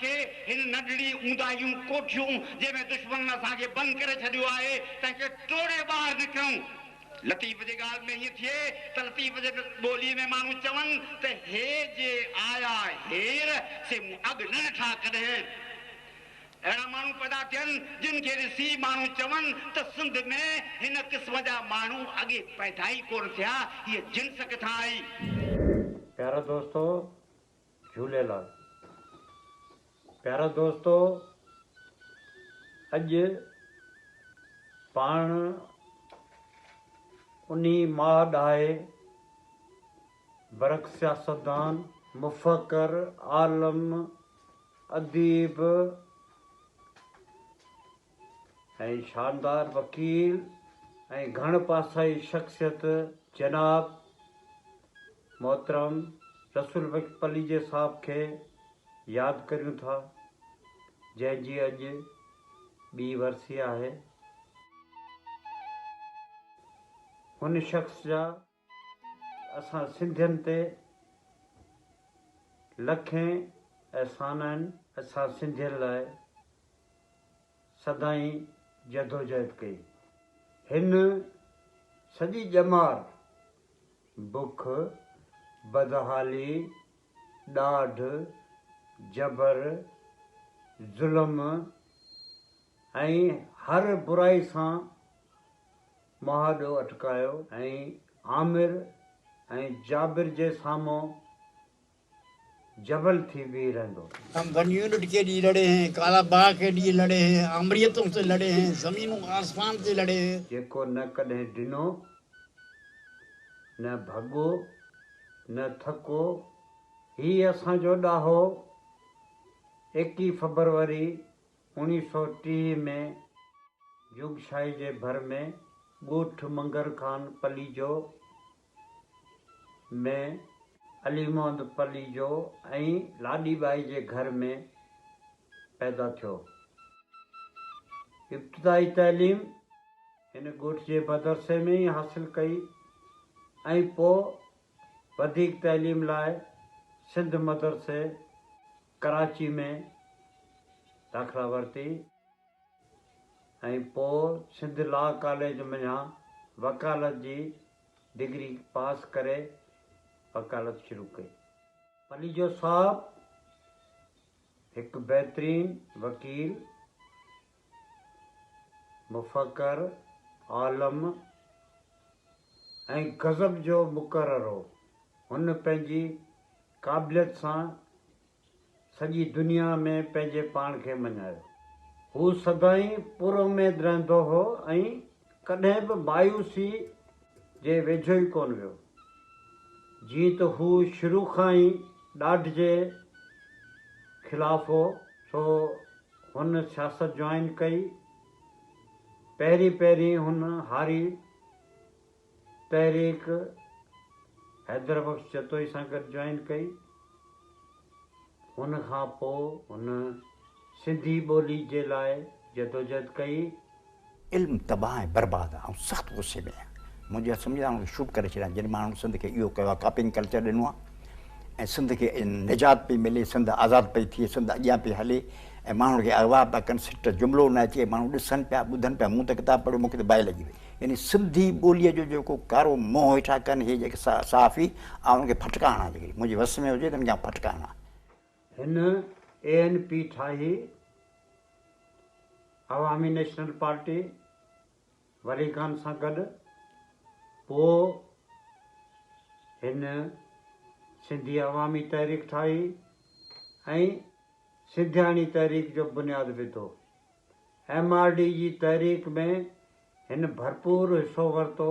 खे हिन नंढड़ी ऊंदाहियूं कोठियूं जंहिंमें दुश्मन असांखे बंदि करे छॾियो आहे तंहिंखे टोड़े ॿाहिरि निकिरूं। लतीफ़ जे ॻाल्हि में हीअं थिए त लतीफ़ जे ॿोलीअ में माण्हू चवनि त हे जे आया हेर से मूं अॻु न ॾिठा कॾहिं। अहिड़ा माण्हू पैदा थियनि जिन खे ॾिसी माण्हू चवनि त सिंध में हिन क़िस्म जा माण्हू अॻे पैदा ई कोन थिया, हीअ जिन्स किथां आई। प्यारा दोस्तों, झूलेलाल। प्यारा दोस्तों, अॼु पाण उन्ही मां ॾाहे बरक सियासतदान, मुफ़क्कर, आलम, अदीब ऐं शानदार वकील ऐं घण पासाई शख्सियत जनाब मोहतरम रसूल पलीजे साहब खे यादि करियूं था, जंहिंजी अॼु ॿी वरसी आहे। हुन शख़्स जा असां सिंधियुनि ते लखें एहसान आहिनि। असां सिंधियुनि लाइ सदाई जदोजहद कई। हिन सॼी ॼमार बुख, बदहाली, ॾाढ, जबर, ज़ुल्म ऐं हर बुराई सां मुहाॾो अटकायो ऐं आमिर ऐं जाबिर जे साम्हूं जबल थी बीह रहंदो। हम वन यूनिट के लिए लड़े हैं, काला बाग के लिए लड़े हैं, आमरियतों से लड़े हैं, जमीनों आसमान से लड़े हैं। जेको न कॾहिं ॾिनो, न भॻो, न थको। ही असांजो ॾाहो 21 फरवरी 1930 में जुगशाही जे भर में ॻोठ मंगर खान पलीजो में अली मोहम्मद पलीजो ऐं लाॾी बाई जे घर में पैदा थियो। इब्तिदाई तइलीम हिन ॻोठ जे मदरसे में ई हासिलु कई ऐं पोइ वधीक तइलीम लाइ सिंध मदरसे कराची में दाख़िला वरिती ऐं पोइ सिंध लॉ कॉलेज में वकालत जी डिग्री पास करे वकालत शुरू कई। पलीजो साहब हिकु बहितरीन वकील, मुफ़क्कर, आलम ऐं गज़ब जो मुक़रर हो। हुन पंहिंजी क़ाबिलियत सां सॼी दुनिया में पंहिंजे पाण खे मञायो। हू सदाई पुरुमेद रहंदो हो ऐं कॾहिं बि मायूसी जे वेझो ई कोन वियो। जीअं त हू शुरू खां ई ॾाढ जे ख़िलाफ़ हो, सो हुन सियासत जॉइन कई। पहिरीं हुन हारी तहरीक हैदर बख्श जतोई सां गॾु जॉइन कई। हुन खां पोइ हुन सिंधी ॿोली जे लाइ जदोजहद कई। इल्मु तबाह ऐं बर्बाद आहे ऐं सख़्तु गुस्से में आहे। मुंहिंजा सम्झा शूट करे छॾिया जॾहिं माण्हू सिंध खे इहो कयो आहे, कॉपिंग कल्चर ॾिनो आहे ऐं सिंध खे निजात पई मिले, सिंध आज़ादु पई थिए, सिंध अॻियां पई हले ऐं माण्हुनि खे अगवा पिया कनि, सिट जुमिलो न अचे, माण्हू ॾिसनि पिया, ॿुधनि पिया। मूं त किताबु पढ़ियो, मूंखे त बाहि लॻी वई। यानी सिंधी ॿोलीअ जो जेको कारो मोह वेठा कनि हे जेके सहाफ़ी ऐं उनखे फटका हणा, जेके मुंहिंजे वस में हुजे त उनखे फटका हणा। हिन ANP ठाही, अवामी नेशनल पार्टी वली खान सां गॾु। पोइ हिन सिंधी अवामी तहरीक ठाही ऐं सिंधियाणी तहरीक जो बुनियादु विधो। MRD जी तहरीक में हिन भरपूर हिसो वरितो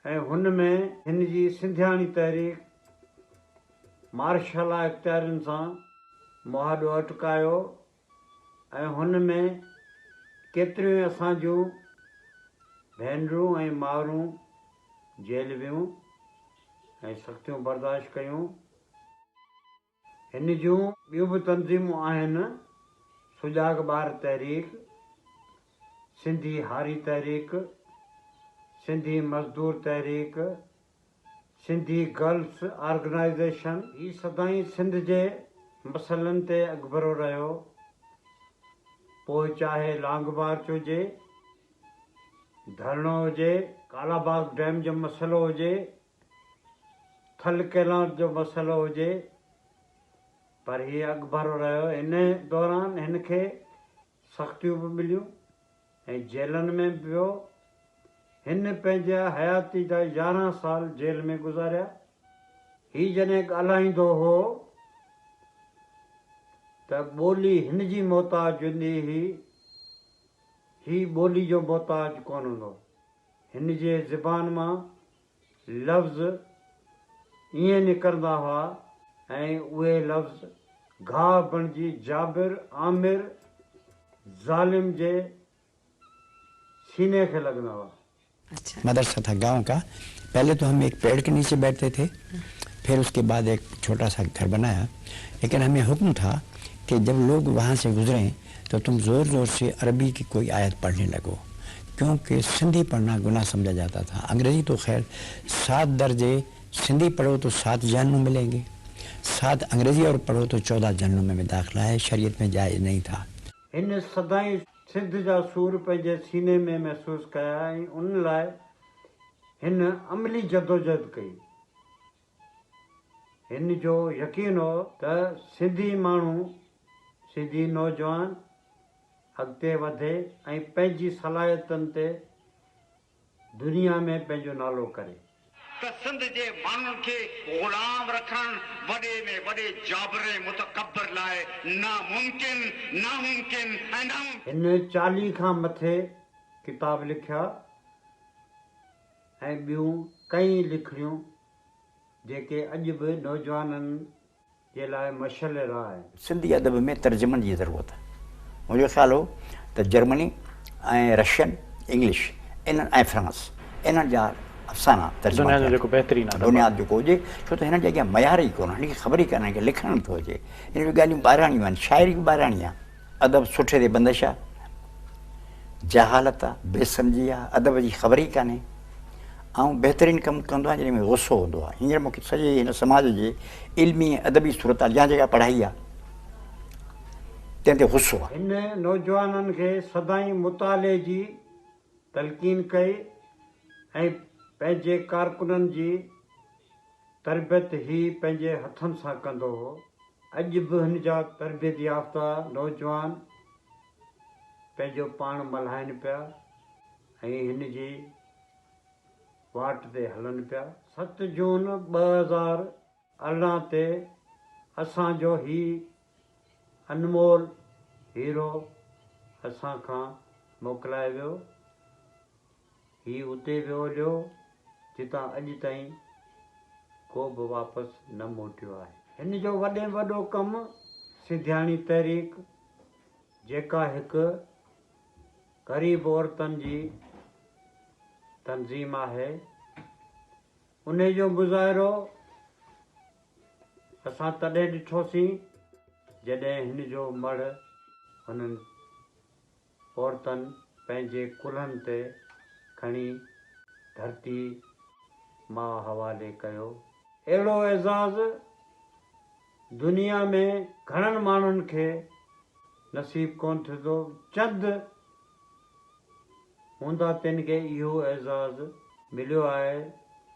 ऐं हुन में हिन जी सिंधियाणी तहरीक मार्शल इख़्तियारनि सां मुहाॾो अटकायो ऐं हुन में केतिरियूं असां जूं भेनरूं ऐं मावरूं जेल वियूं ऐं सख़्तियूं बर्दाश्त कयूं। हिन जूं ॿियूं बि तंज़ीमूं आहिनि, सुजाग ॿार तहरीक, सिंधी हारी तहरीक, सिंधी मज़दूर तहरीक, सिंधी गर्ल्स ऑर्गेनाइज़ेशन। ही सदाई सिंध जे मसइलनि ते अॻिभरो रहियो, पोइ चाहे लांग मार्च हुजे, धरणो हुजे, कालाबाग डैम जो मसइलो हुजे, थल कैलाश जो मसइलो हुजे, पर हीअ अॻिभरो रहियो। इन दौरान हिन खे सख़्तियूं बि मिलियूं ऐं जेलनि में बि वियो। हिन पंहिंजा हयाती जा 11 साल जेल में गुज़ारिया। हीउ जॾहिं ॻाल्हाईंदो हो त ॿोली हिन जी मोहताज हूंदी हुई, ही ॿोली जो मोहताज कोन हूंदो। हिन जे ज़बान मां लफ़्ज़ ईअं निकिरंदा हुआ ऐं उहे लफ़्ज़ घाह बणिजी जाबिर आमिर ज़ालिम जे सीने खे लॻंदा हुआ। मदरसा था गांव का। पहले तो हम एक पेड़ के नीचे बैठते थे, फिर उसके बाद एक छोटा सा घर बनाया, लेकिन हमें हुक्म था कि जब लोग वहाँ से गुजरें तो तुम ज़ोर ज़ोर से अरबी की कोई आयत पढ़ने लगो, क्योंकि सिंधी पढ़ना गुनाह समझा जाता था। अंग्रेज़ी तो खैर 7 दर्जे सिंधी पढ़ो तो 7 जहन्नुम मिलेंगे, 7 अंग्रेज़ी और पढ़ो तो 14 जहन्नुम में दाखिला है, शरीयत में जायज़ नहीं था। हिन सदाईं सिंध जा सूर पंहिंजे सीने में महसूसु कया ऐं उन लाइ हिन अमली जदोजहद कई। हिन जो यकीन हो त सिंधी माण्हू, सिंधी नौजवान अॻिते वधे ऐं पंहिंजी सलाहियतनि ते दुनिया में पंहिंजो नालो करे। त सिंध जे माण्हुनि खे ग़ुलाम रखण वॾे में वॾे जाबिर मुतकब्बिर लाइ नामुमकिन ऐं नामुमकिन। हिन 40 खां मथे किताब लिखिया ऐं ॿियूं कई लिखड़ियूं जेके अॼु बि नौजवाननि जे लाइ मशल राह आहे। सिंधी अदब में तर्जुमनि जी ज़रूरत आहे। मुंहिंजो ख़्यालु हो त जर्मनी ऐं रशियन, इंग्लिश इन्हनि ऐं फ्रांस इन्हनि जा अफ़साना दुनिया जो जेको बहितरीनु आहे, दुनिया जेको हुजे, छो त हिन जे अॻियां मयार ई कोन, हिनखे ख़बर ई कान्हे कि लिखणु नथो अचे। हिन जूं ॻाल्हियूं ॿाहिराणियूं आहिनि, शाइरी बि ॿाहिराणी आहे। अदब सुठे ते बंदिश आहे, जहालत आहे, बेसमझी आहे, अदब जी ख़बर ई कान्हे ऐं बहितरीनु कमु कंदो आहे जंहिंमें गुस्सो हूंदो आहे। हींअर मूंखे सॼे हिन समाज जे इल्मी अदबी सूरत या जॻह पढ़ाई आहे तंहिं ते गुस्सो आहे। हिन नौजवाननि खे सदाईं मुताले जी तलक़ीन कई ऐं पंहिंजे कारकुननि जी तरबियत ही पंहिंजे हथनि सां कंदो हो। अॼु बि हिन जा तरबियत याफ़्ता नौजवान पंहिंजो पाण मल्हाइनि पिया ऐं हिन जी वाट ते हलनि पिया। 7 जून 2018 ते असांजो ही अनमोल हीरो असां खां मोकिलाए वियो। ही उते वियो हलियो जितां अॼु ताईं को बि वापसि न मोटियो आहे। हिन जो वॾे में वॾो कमु सिंधियाणी तहरीक, जेका हिकु ग़रीब औरतनि जी तंज़ीम आहे, उन जो मुज़ाहिरो असां तॾहिं ॾिठोसीं जॾहिं हिन जो मड़ हुननि औरतनि पंहिंजे कुल्हनि ते खणी धरती मां हवाले कयो। अहिड़ो एज़ाज़ दुनिया में घणनि माण्हुनि खे नसीब कोन थींदो। चंद हूंदा तिन खे इहो एज़ाज़ मिलियो आहे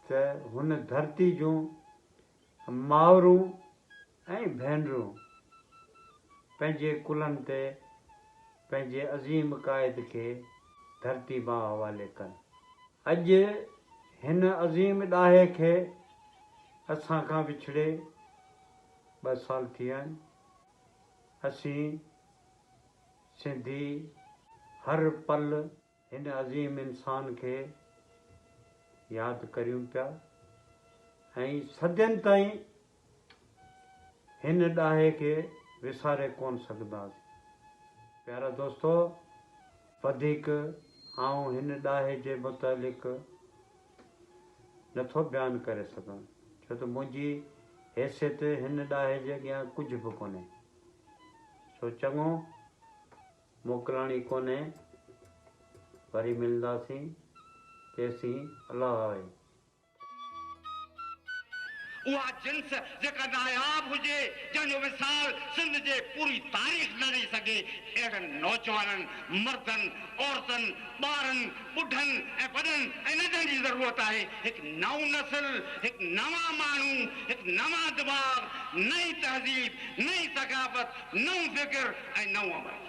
त हुन धरती जूं मावरूं ऐं भेनरूं पंहिंजे कुल्हनि ते पंहिंजे अज़ीम क़ाइद खे धरती मां हवाले कनि। अॼु हिन अज़ीम ॾाहे खे असां खां विछड़े 2 साल थी विया आहिनि। असीं सिंधी हर पल हिन अज़ीम इंसान खे यादि करियूं पिया ऐं सदियुनि ताईं हिन ॾाहे खे विसारे कोन सघंदासीं। प्यारा दोस्तो, वधीक आऊं हिन ॾाहे जे मुतालिक़ नथो बयानु करे सघां, छो त मुंहिंजी हैसियत हिन ॾाहे जे अॻियां कुझु बि कोन्हे। सो चङो मोकिलाणी कोन्हे, वरी मिलंदासीं। तेसीं अलाह आहे। उहा जिन्स जेका नायाब हुजे, जंहिंजो मिसाल सिंध जे पूरी तारीख़ न ॾेई सघे, अहिड़नि नौजवाननि, मर्दनि, औरतनि, ॿारनि, ॿुढनि ऐं वॾनि ऐं नंढनि जी ज़रूरत आहे। हिकु नओं नस्ल, हिकु नवां माण्हू, हिकु नवां दिमाग़, नई तहज़ीब, नई सक़ाफ़त, नओं फ़िक्र ऐं नओं अमल।